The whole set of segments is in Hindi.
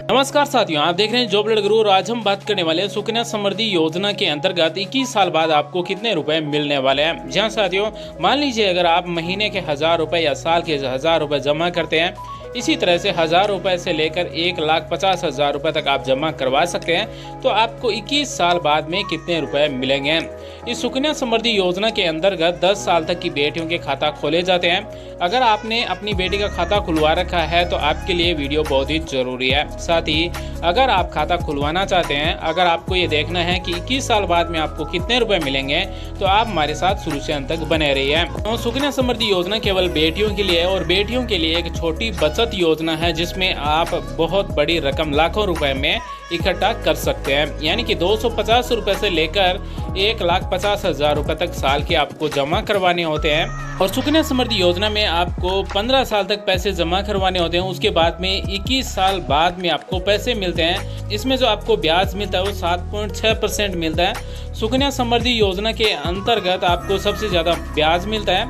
नमस्कार साथियों, आप देख रहे हैं जॉब गुरु और आज हम बात करने वाले हैं सुकन्या समृद्धि योजना के अंतर्गत 21 साल बाद आपको कितने रुपए मिलने वाले हैं। जहां साथियों, मान लीजिए अगर आप महीने के 1000 रुपए या साल के 1000 रुपए जमा करते हैं, इसी तरह से 1000 रुपए से लेकर 1,50,000 रुपए तक आप जमा करवा सकते हैं, तो आपको 21 साल बाद में कितने रुपए मिलेंगे। इस सुकन्या समृद्धि योजना के अंतर्गत 10 साल तक की बेटियों के खाता खोले जाते हैं। अगर आपने अपनी बेटी का खाता खुलवा रखा है तो आपके लिए वीडियो बहुत ही जरूरी है। साथ ही अगर आप खाता खुलवाना चाहते हैं, अगर आपको ये देखना है कि 21 साल बाद में आपको कितने रुपए मिलेंगे, तो आप हमारे साथ शुरू से अंत तक बने रहिए। तो सुकन्या समृद्धि योजना केवल बेटियों के लिए और बेटियों के लिए एक छोटी बचत योजना है, जिसमें आप बहुत बड़ी रकम लाखों रुपए में इकट्ठा कर सकते हैं। यानी कि 250 रुपए से लेकर 1,50,000 रुपए तक साल के आपको जमा करवाने होते हैं। और सुकन्या समृद्धि योजना में आपको 15 साल तक पैसे जमा करवाने होते हैं। उसके बाद में 21 साल बाद में आपको पैसे मिलते हैं। इसमें जो आपको ब्याज मिलता है वो 7.6% मिलता है। सुकन्या समृद्धि योजना के अंतर्गत आपको सबसे ज़्यादा ब्याज मिलता है।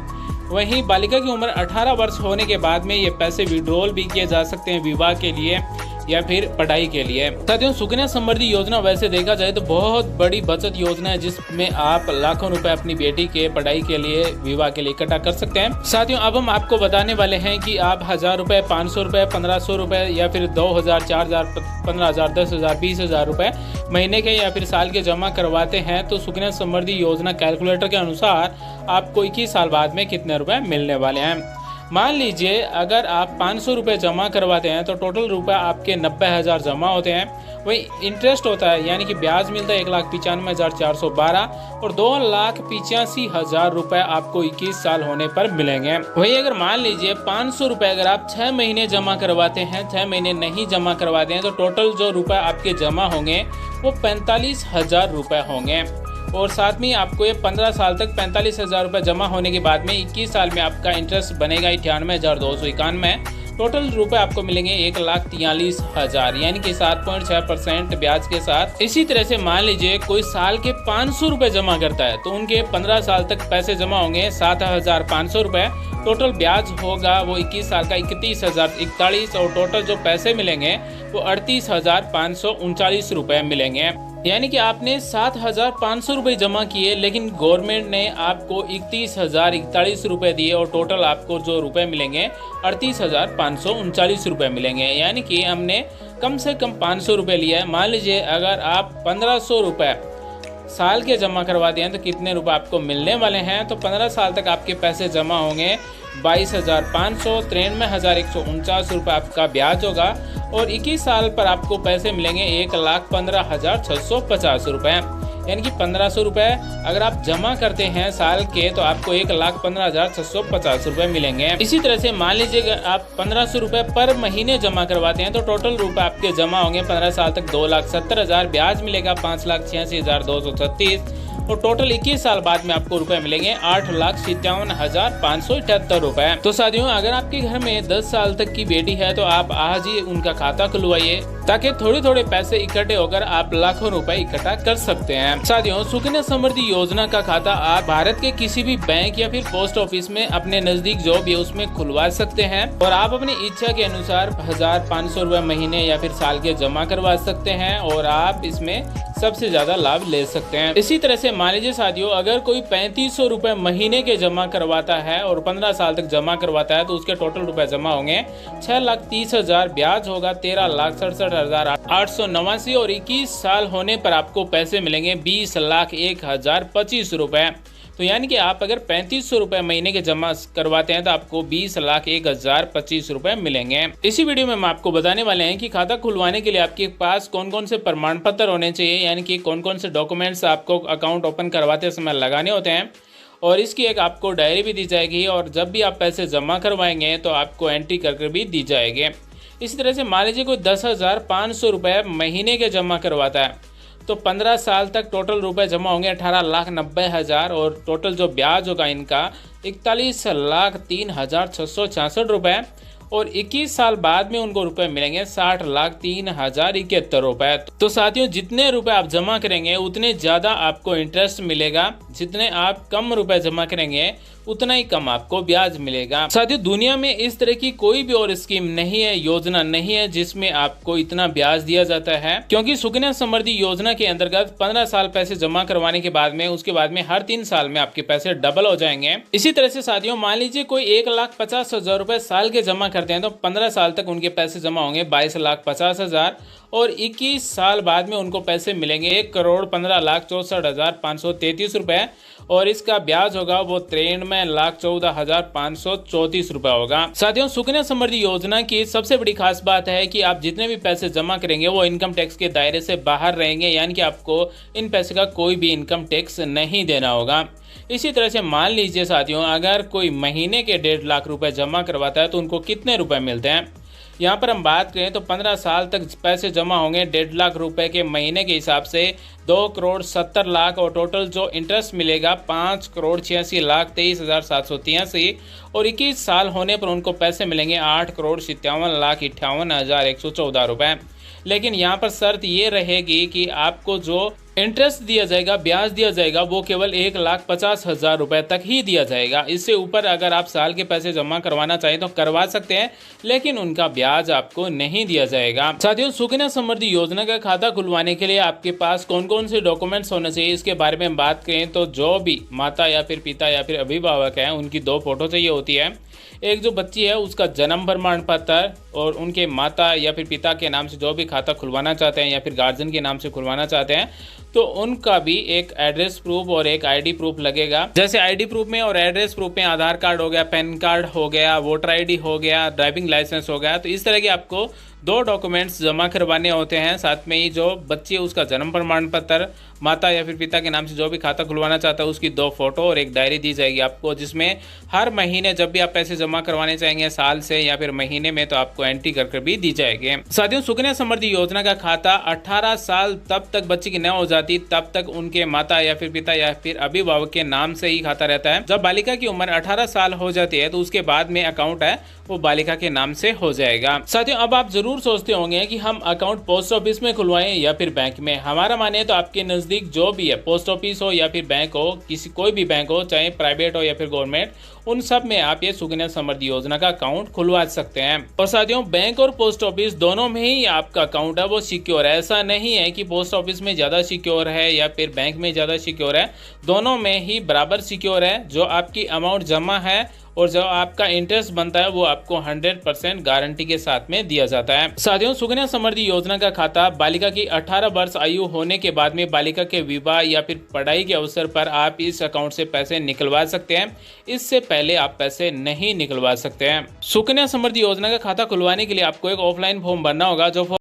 वहीं बालिका की उम्र 18 वर्ष होने के बाद में ये पैसे विड्रॉल भी किए जा सकते हैं, विवाह के लिए या फिर पढ़ाई के लिए। साथियों, सुकन्या समृद्धि योजना वैसे देखा जाए तो बहुत बड़ी बचत योजना है, जिसमें आप लाखों रुपए अपनी बेटी के पढ़ाई के लिए, विवाह के लिए इकट्ठा कर सकते हैं। साथियों, अब हम आपको बताने वाले हैं कि आप 1000 रुपए, 500 रुपए, 1500 रुपए या फिर 2000, 4000, 15,000, 10,000, 20,000 रुपए महीने के या फिर साल के जमा करवाते हैं, तो सुकन्या समृद्धि योजना कैलकुलेटर के अनुसार आपको 21 साल बाद में कितने रुपए मिलने वाले हैं। मान लीजिए अगर आप 500 रुपये जमा करवाते हैं तो टोटल रुपया आपके 90,000 जमा होते हैं। वही इंटरेस्ट होता है, यानी कि ब्याज मिलता है 1,95,412 और 2,85,000 रुपये आपको 21 साल होने पर मिलेंगे। वही अगर मान लीजिए 500 रुपये अगर आप 6 महीने जमा करवाते हैं, 6 महीने नहीं जमा करवाते हैं, तो टोटल जो रुपये आपके जमा होंगे वो 45,000 रुपये होंगे। और साथ में आपको ये 15 साल तक 45,000 रुपये जमा होने के बाद में 21 साल में आपका इंटरेस्ट बनेगा 98,291। टोटल रुपए आपको मिलेंगे 1,43,000, यानी कि 7.6% ब्याज के साथ। इसी तरह से मान लीजिए कोई साल के 500 रुपये जमा करता है, तो उनके 15 साल तक पैसे जमा होंगे 7,500 रुपये। टोटल ब्याज होगा वो 21 साल का 31,041 और टोटल जो पैसे मिलेंगे वो 38,539 रुपये मिलेंगे। यानी कि आपने 7,500 रुपये जमा किए, लेकिन गवर्नमेंट ने आपको 31,041 रुपये दिए और टोटल आपको जो रुपए मिलेंगे 38,539 रुपये मिलेंगे। यानी कि हमने कम से कम 500 रुपये लिया है। मान लीजिए अगर आप 1,500 रुपये साल के जमा करवाते हैं तो कितने रुपए आपको मिलने वाले हैं। तो 15 साल तक आपके पैसे जमा होंगे 22,500, 93,149 रुपये आपका ब्याज होगा और 21 साल पर आपको पैसे मिलेंगे 1,15,650 रुपये। यानी कि 1,500 रुपये अगर आप जमा करते हैं साल के, तो आपको 1,15,650 रुपये मिलेंगे। इसी तरह से मान लीजिए आप 1,500 रुपये पर महीने जमा करवाते हैं, तो टोटल रुपये आपके जमा होंगे 15 साल तक 2,70,000, ब्याज मिलेगा 5,86,236 और टोटल 21 साल बाद में आपको रुपए मिलेंगे 8,57,578 रुपए। तो साथियों, अगर आपके घर में 10 साल तक की बेटी है तो आप आज ही उनका खाता खुलवाइए, ताकि थोड़े थोड़े पैसे इकट्ठे होकर आप लाखों रुपए इकट्ठा कर सकते हैं। साथियों, सुकन्या समृद्धि योजना का खाता आप भारत के किसी भी बैंक या फिर पोस्ट ऑफिस में अपने नजदीक जो भी है उसमें खुलवा सकते हैं और आप अपनी इच्छा के अनुसार 1,500 रुपए महीने या फिर साल के जमा करवा सकते हैं और आप इसमें सबसे ज्यादा लाभ ले सकते हैं। इसी तरह से मान लीजिए साथियों, अगर कोई 3,500 रुपए महीने के जमा करवाता है और 15 साल तक जमा करवाता है, तो उसके टोटल रुपए जमा होंगे 6,30,000, ब्याज होगा 13,67,889 और 21 साल होने पर आपको पैसे मिलेंगे 20,01,025 रुपए। तो यानी कि आप अगर 3,500 रुपए महीने के जमा करवाते हैं तो आपको 20,01,025 रुपए मिलेंगे। इसी वीडियो में हम आपको बताने वाले हैं कि खाता खुलवाने के लिए आपके पास कौन कौन से प्रमाण पत्र होने चाहिए, यानी कि कौन कौन से डॉक्यूमेंट्स आपको अकाउंट ओपन करवाते समय लगाने होते हैं। और इसकी एक आपको डायरी भी दी जाएगी और जब भी आप पैसे जमा करवाएंगे तो आपको एंट्री करके भी दी जाएगी। इसी तरह से मान लीजिए कोई 10,500 रुपये महीने के जमा करवाता है, तो 15 साल तक टोटल रुपए जमा होंगे 18,90,000 और टोटल जो ब्याज होगा इनका 41,03,666 रुपये और 21 साल बाद में उनको रुपए मिलेंगे 60,03,071 रुपये। तो साथियों, जितने रुपए आप जमा करेंगे उतने ज़्यादा आपको इंटरेस्ट मिलेगा, जितने आप कम रुपए जमा करेंगे उतना ही कम आपको ब्याज मिलेगा। साथियों, दुनिया में इस तरह की कोई भी और स्कीम नहीं है, योजना नहीं है जिसमें आपको इतना ब्याज दिया जाता है, क्योंकि सुकन्या समृद्धि योजना के अंतर्गत 15 साल पैसे जमा करवाने के बाद में उसके बाद में हर 3 साल में आपके पैसे डबल हो जाएंगे। इसी तरह से साथियों, मान लीजिए कोई 1,50,000 रुपए साल के जमा करते हैं तो 15 साल तक उनके पैसे जमा होंगे 22,50,000 और 21 साल बाद में उनको पैसे मिलेंगे 1,15,64,533 रुपए और इसका ब्याज होगा वो 93,14,534 रुपए होगा। साथियों, सुकन्या समृद्धि योजना की सबसे बड़ी खास बात है कि आप जितने भी पैसे जमा करेंगे वो इनकम टैक्स के दायरे से बाहर रहेंगे, यानी कि आपको इन पैसे का कोई भी इनकम टैक्स नहीं देना होगा। इसी तरह से मान लीजिए साथियों, अगर कोई महीने के 1.5 लाख रुपए जमा करवाता है तो उनको कितने रुपए मिलते हैं। यहाँ पर हम बात करें तो 15 साल तक पैसे जमा होंगे 1.5 लाख रुपए के महीने के हिसाब से 2,70,00,000 और टोटल जो इंटरेस्ट मिलेगा 5,86,23,783 और 21 साल होने पर उनको पैसे मिलेंगे 8,57,58,114 रुपए। लेकिन यहाँ पर शर्त ये रहेगी कि आपको जो इंटरेस्ट दिया जाएगा, ब्याज दिया जाएगा, वो केवल 1,50,000 रुपए तक ही दिया जाएगा। इससे ऊपर अगर आप साल के पैसे जमा करवाना चाहें तो करवा सकते हैं, लेकिन उनका ब्याज आपको नहीं दिया जाएगा। साथियों, सुकन्या समृद्धि योजना का खाता खुलवाने के लिए आपके पास कौन कौन से डॉक्यूमेंट्स होने चाहिए इसके बारे में हम बात करें तो जो भी माता या फिर पिता या फिर अभिभावक हैं उनकी 2 फोटो चाहिए होती है। एक जो बच्ची है उसका जन्म प्रमाण पत्र और उनके माता या फिर पिता के नाम से जो भी खाता खुलवाना चाहते हैं या फिर गार्जियन के नाम से खुलवाना चाहते हैं तो उनका भी एक एड्रेस प्रूफ और एक आईडी प्रूफ लगेगा। जैसे आईडी प्रूफ में और एड्रेस प्रूफ में आधार कार्ड हो गया, पैन कार्ड हो गया, वोटर आईडी हो गया, ड्राइविंग लाइसेंस हो गया। तो इस तरह के आपको 2 डॉक्यूमेंट्स जमा करवाने होते हैं। साथ में ही जो बच्ची है उसका जन्म प्रमाण पत्र, माता या फिर पिता के नाम से जो भी खाता खुलवाना चाहता है उसकी 2 फोटो और एक डायरी दी जाएगी आपको, जिसमें हर महीने जब भी आप पैसे जमा करवाने चाहेंगे साल से या फिर महीने में तो आपको एंट्री कर भी दी जाएगी। साथियों, सुकन्या समृद्धि योजना का खाता 18 साल तब तक बच्ची की न हो जाती तब तक उनके माता या फिर पिता या फिर अभिभावक के नाम से ही खाता रहता है। जब बालिका की उम्र 18 साल हो जाती है तो उसके बाद में अकाउंट है वो बालिका के नाम से हो जाएगा। साथियों, अब आप जरूर सोचते होंगे कि हम अकाउंट पोस्ट ऑफिस में खुलवाएं या फिर बैंक में। हमारा माने तो आपके नजदीक जो भी है, पोस्ट ऑफिस हो या फिर बैंक हो, कोई भी बैंक हो, चाहे प्राइवेट हो या फिर गवर्नमेंट, उन सब में आप ये सुकन्या समृद्धि योजना का अकाउंट खुलवा सकते हैं। और साथियों, बैंक और पोस्ट ऑफिस दोनों में ही आपका अकाउंट है वो सिक्योर है। ऐसा नहीं है कि पोस्ट ऑफिस में ज्यादा सिक्योर है या फिर बैंक में ज्यादा सिक्योर है, दोनों में ही बराबर सिक्योर है। जो आपकी अमाउंट जमा है और जो आपका इंटरेस्ट बनता है वो आपको 100% गारंटी के साथ में दिया जाता है। साथियों, सुकन्या समृद्धि योजना का खाता बालिका की 18 वर्ष आयु होने के बाद में बालिका के विवाह या फिर पढ़ाई के अवसर पर आप इस अकाउंट से पैसे निकलवा सकते हैं। इससे पहले आप पैसे नहीं निकलवा सकते हैं। सुकन्या समृद्धि योजना का खाता खुलवाने के लिए आपको एक ऑफलाइन फॉर्म भरना होगा। जो